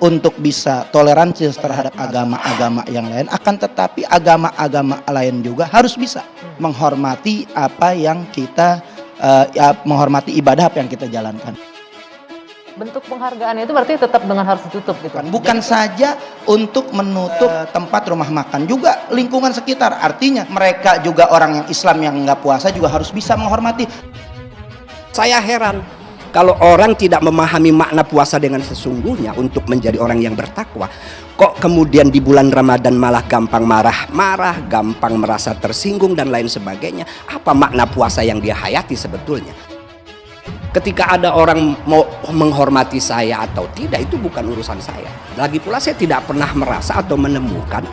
untuk bisa toleransi terhadap agama-agama yang lain, akan tetapi agama-agama lain juga harus bisa menghormati apa yang kita menghormati ibadah apa yang kita jalankan. Bentuk penghargaan itu berarti tetap dengan harus ditutup gitu. Bukan saja untuk menutup tempat rumah makan, juga lingkungan sekitar. Artinya mereka juga orang yang Islam yang nggak puasa juga harus bisa menghormati. Saya heran kalau orang tidak memahami makna puasa dengan sesungguhnya untuk menjadi orang yang bertakwa, kok kemudian di bulan Ramadan malah gampang marah-marah, gampang merasa tersinggung dan lain sebagainya. Apa makna puasa yang dia hayati sebetulnya? Ketika ada orang mau menghormati saya atau tidak, itu bukan urusan saya. Lagi pula saya tidak pernah merasa atau menemukan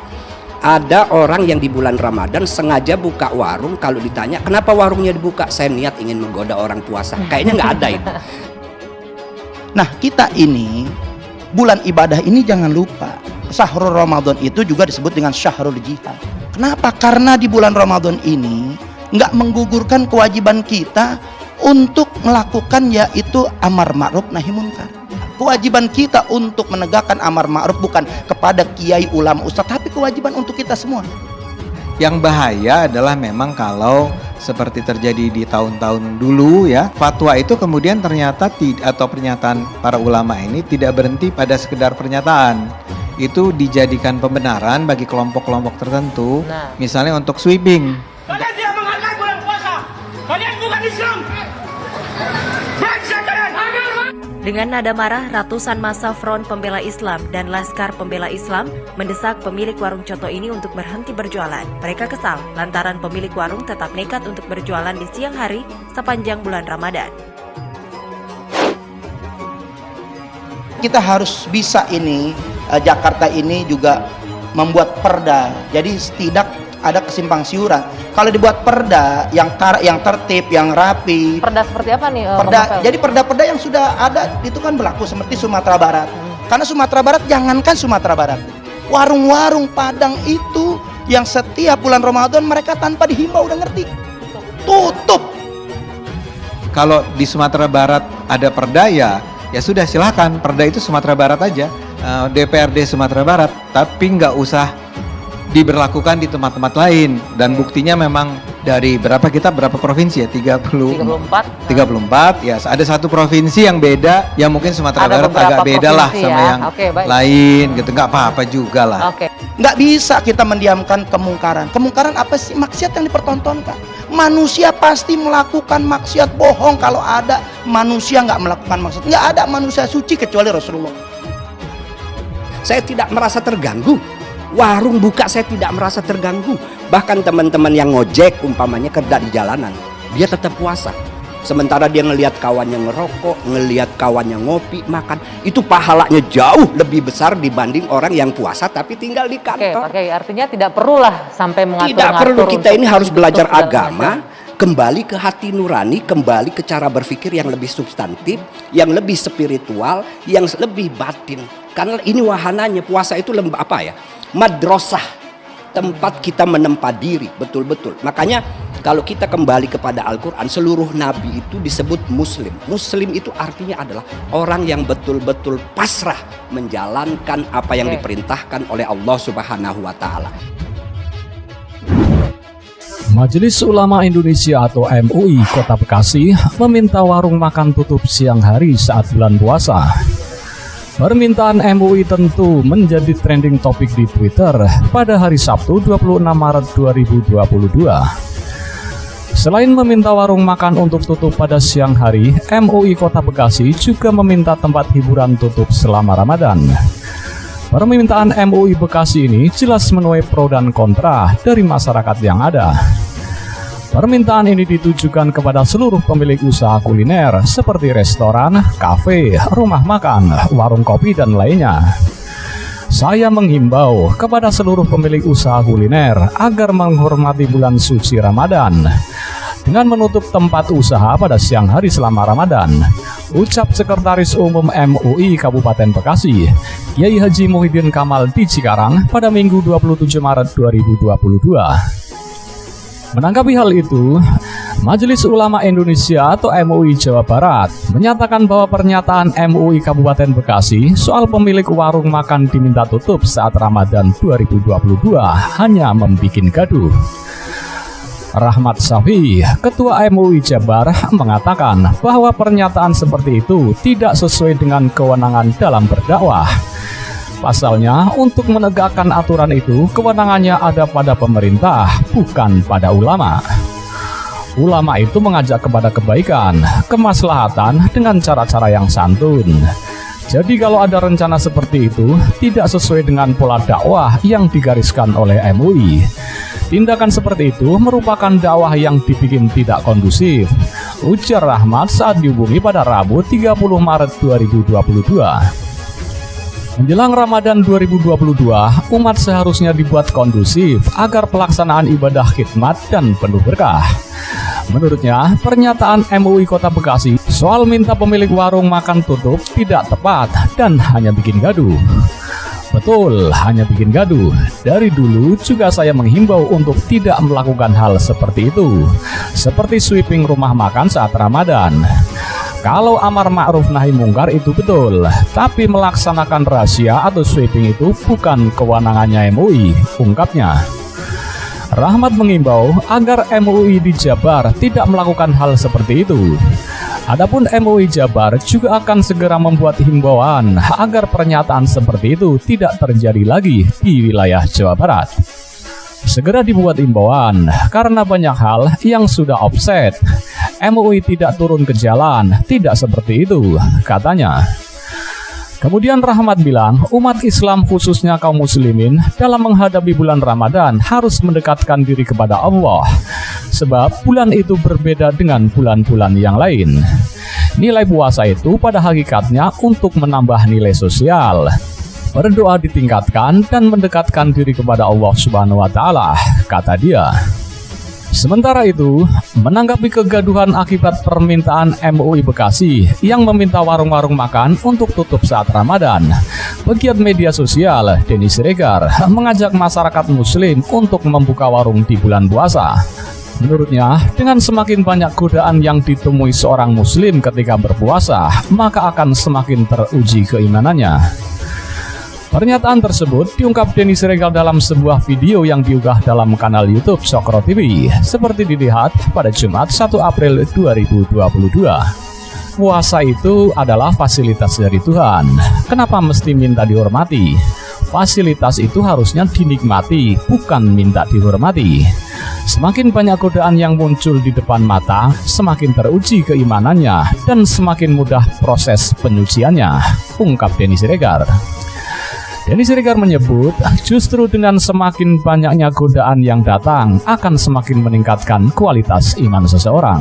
ada orang yang di bulan Ramadan sengaja buka warung, kalau ditanya kenapa warungnya dibuka, saya niat ingin menggoda orang puasa. Kayaknya nggak ada itu. Nah, kita ini bulan ibadah ini jangan lupa, Syahrul Ramadan itu juga disebut dengan Syahrul Jihad. Kenapa? Karena di bulan Ramadan ini nggak menggugurkan kewajiban kita untuk melakukan yaitu amar ma'ruf nahi munkar. Kewajiban kita untuk menegakkan amar ma'ruf bukan kepada kiai, ulama, ustadz, tapi kewajiban untuk kita semua. Yang bahaya adalah memang kalau seperti terjadi di tahun-tahun dulu ya, fatwa itu kemudian ternyata atau pernyataan para ulama ini tidak berhenti pada sekedar pernyataan. Itu dijadikan pembenaran bagi kelompok-kelompok tertentu, misalnya untuk sweeping. Kalian tidak menghargai bulan puasa. Kalian bukan Islam. Dengan nada marah, ratusan massa Front Pembela Islam dan Laskar Pembela Islam mendesak pemilik warung coto ini untuk berhenti berjualan. Mereka kesal lantaran pemilik warung tetap nekat untuk berjualan di siang hari sepanjang bulan Ramadan. Kita harus bisa ini, Jakarta ini juga membuat perda. Jadi tidak ada kesimpang siuran. Kalau dibuat perda yang tertib, yang rapi. Perda seperti apa nih? Jadi perda-perda yang sudah ada itu kan berlaku seperti Sumatera Barat. Karena Sumatera Barat, jangankan Sumatera Barat, warung-warung Padang itu yang setiap bulan Ramadan mereka tanpa dihimbau udah ngerti, tutup. Kalau di Sumatera Barat ada perda ya sudah silakan, perda itu Sumatera Barat aja, DPRD Sumatera Barat, tapi nggak usah diberlakukan di tempat-tempat lain. Dan buktinya memang dari berapa provinsi ya, 34 ya, ada satu provinsi yang beda, yang mungkin Sumatera Barat agak beda lah sama yang lain gitu, nggak apa-apa juga lah. Nggak bisa kita mendiamkan kemungkaran. Kemungkaran apa sih? Maksiat yang dipertontonkan. Manusia pasti melakukan maksiat, bohong kalau ada manusia nggak melakukan maksiat. Nggak ada manusia suci kecuali Rasulullah. Saya tidak merasa terganggu. Warung buka saya tidak merasa terganggu. Bahkan teman-teman yang ngojek umpamanya kerja di jalanan, dia tetap puasa. Sementara dia ngelihat kawannya ngerokok, ngelihat kawannya ngopi, makan, itu pahalanya jauh lebih besar dibanding orang yang puasa tapi tinggal di kantor. Oke, artinya tidak perlulah sampai mengatur. Tidak perlu, kita ini harus belajar agama, kembali ke hati nurani, kembali ke cara berpikir yang lebih substantif, yang lebih spiritual, yang lebih batin. Karena ini wahananya, puasa itu madrasah, tempat kita menempa diri, betul-betul. Makanya kalau kita kembali kepada Al-Quran, seluruh nabi itu disebut muslim. Muslim itu artinya adalah orang yang betul-betul pasrah menjalankan apa yang diperintahkan oleh Allah Subhanahu wa Ta'ala. Majelis Ulama Indonesia atau MUI Kota Bekasi meminta warung makan tutup siang hari saat bulan puasa. Permintaan MUI tentu menjadi trending topik di Twitter pada hari Sabtu 26 Maret 2022. Selain meminta warung makan untuk tutup pada siang hari, MUI Kota Bekasi juga meminta tempat hiburan tutup selama Ramadan. Permintaan MUI Bekasi ini jelas menuai pro dan kontra dari masyarakat yang ada. Permintaan ini ditujukan kepada seluruh pemilik usaha kuliner seperti restoran, kafe, rumah makan, warung kopi, dan lainnya. Saya menghimbau kepada seluruh pemilik usaha kuliner agar menghormati bulan suci Ramadan dengan menutup tempat usaha pada siang hari selama Ramadan. Ucap Sekretaris Umum MUI Kabupaten Bekasi, Kiai Haji Muhyiddin Kamal di Cikarang pada Minggu 27 Maret 2022. Menanggapi hal itu, Majelis Ulama Indonesia atau MUI Jawa Barat menyatakan bahwa pernyataan MUI Kabupaten Bekasi soal pemilik warung makan diminta tutup saat Ramadan 2022 hanya membuat gaduh. Rahmat Syafi'i, Ketua MUI Jabar, mengatakan bahwa pernyataan seperti itu tidak sesuai dengan kewenangan dalam berdakwah. Pasalnya, untuk menegakkan aturan itu, kewenangannya ada pada pemerintah, bukan pada ulama. Ulama itu mengajak kepada kebaikan, kemaslahatan dengan cara-cara yang santun. Jadi kalau ada rencana seperti itu, tidak sesuai dengan pola dakwah yang digariskan oleh MUI. Tindakan seperti itu merupakan dakwah yang dibikin tidak kondusif, ujar Rahmat saat dihubungi pada Rabu 30 Maret 2022. Menjelang Ramadan 2022, umat seharusnya dibuat kondusif agar pelaksanaan ibadah khidmat dan penuh berkah. Menurutnya, pernyataan MUI Kota Bekasi soal minta pemilik warung makan tutup tidak tepat dan hanya bikin gaduh. Betul, hanya bikin gaduh. Dari dulu juga saya menghimbau untuk tidak melakukan hal seperti itu, seperti sweeping rumah makan saat Ramadan. Kalau amar ma'ruf nahi mungkar itu betul, tapi melaksanakan rahasia atau sweeping itu bukan kewenangannya MUI, ungkapnya. Rahmat mengimbau agar MUI di Jabar tidak melakukan hal seperti itu. Adapun MUI Jabar juga akan segera membuat himbauan agar pernyataan seperti itu tidak terjadi lagi di wilayah Jawa Barat. Segera dibuat himbauan karena banyak hal yang sudah offset. MUI tidak turun ke jalan, tidak seperti itu, katanya. Kemudian Rahmat bilang, umat Islam khususnya kaum muslimin dalam menghadapi bulan Ramadan harus mendekatkan diri kepada Allah. Sebab bulan itu berbeda dengan bulan-bulan yang lain. Nilai puasa itu pada hakikatnya untuk menambah nilai sosial. Berdoa ditingkatkan dan mendekatkan diri kepada Allah Subhanahu wa Ta'ala, kata dia. Sementara itu, menanggapi kegaduhan akibat permintaan MUI Bekasi yang meminta warung-warung makan untuk tutup saat Ramadan, pegiat media sosial Denny Siregar mengajak masyarakat muslim untuk membuka warung di bulan puasa. Menurutnya, dengan semakin banyak godaan yang ditemui seorang muslim ketika berpuasa, maka akan semakin teruji keimanannya. Pernyataan tersebut diungkap Denny Siregar dalam sebuah video yang diunggah dalam kanal YouTube Sokro TV, seperti dilihat pada Jumat 1 April 2022. Puasa itu adalah fasilitas dari Tuhan. Kenapa mesti minta dihormati? Fasilitas itu harusnya dinikmati, bukan minta dihormati. Semakin banyak godaan yang muncul di depan mata, semakin teruji keimanannya dan semakin mudah proses penyuciannya, ungkap Denny Siregar. Denny Siregar menyebut, justru dengan semakin banyaknya godaan yang datang akan semakin meningkatkan kualitas iman seseorang.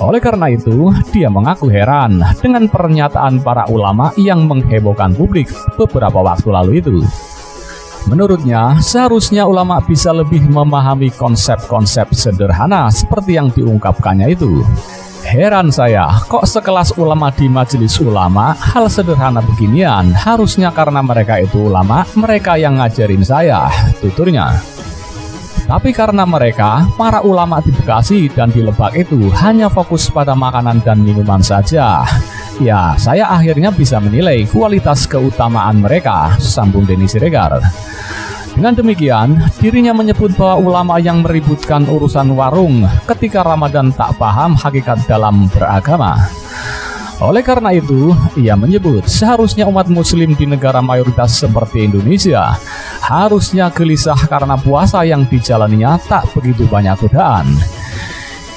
Oleh karena itu, dia mengaku heran dengan pernyataan para ulama yang menghebohkan publik beberapa waktu lalu itu. Menurutnya, seharusnya ulama bisa lebih memahami konsep-konsep sederhana seperti yang diungkapkannya itu. Heran saya, kok sekelas ulama di majelis ulama, hal sederhana beginian, harusnya karena mereka itu ulama, mereka yang ngajarin saya, tuturnya. Tapi karena mereka, para ulama di Bekasi dan di Lebak itu hanya fokus pada makanan dan minuman saja. Ya, saya akhirnya bisa menilai kualitas keutamaan mereka, sambung Denny Siregar. Dengan demikian, dirinya menyebut bahwa ulama yang meributkan urusan warung ketika Ramadan tak paham hakikat dalam beragama. Oleh karena itu, ia menyebut seharusnya umat muslim di negara mayoritas seperti Indonesia harusnya gelisah karena puasa yang dijalaninya tak begitu banyak godaan.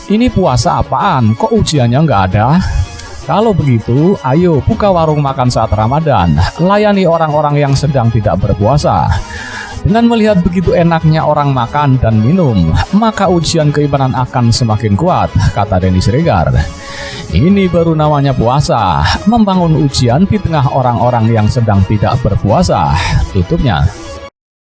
Ini puasa apaan? Kok ujiannya nggak ada? Kalau begitu, ayo buka warung makan saat Ramadan, layani orang-orang yang sedang tidak berpuasa. Dengan melihat begitu enaknya orang makan dan minum, maka ujian keimanan akan semakin kuat, kata Denny Siregar. Ini baru namanya puasa, membangun ujian di tengah orang-orang yang sedang tidak berpuasa, tutupnya.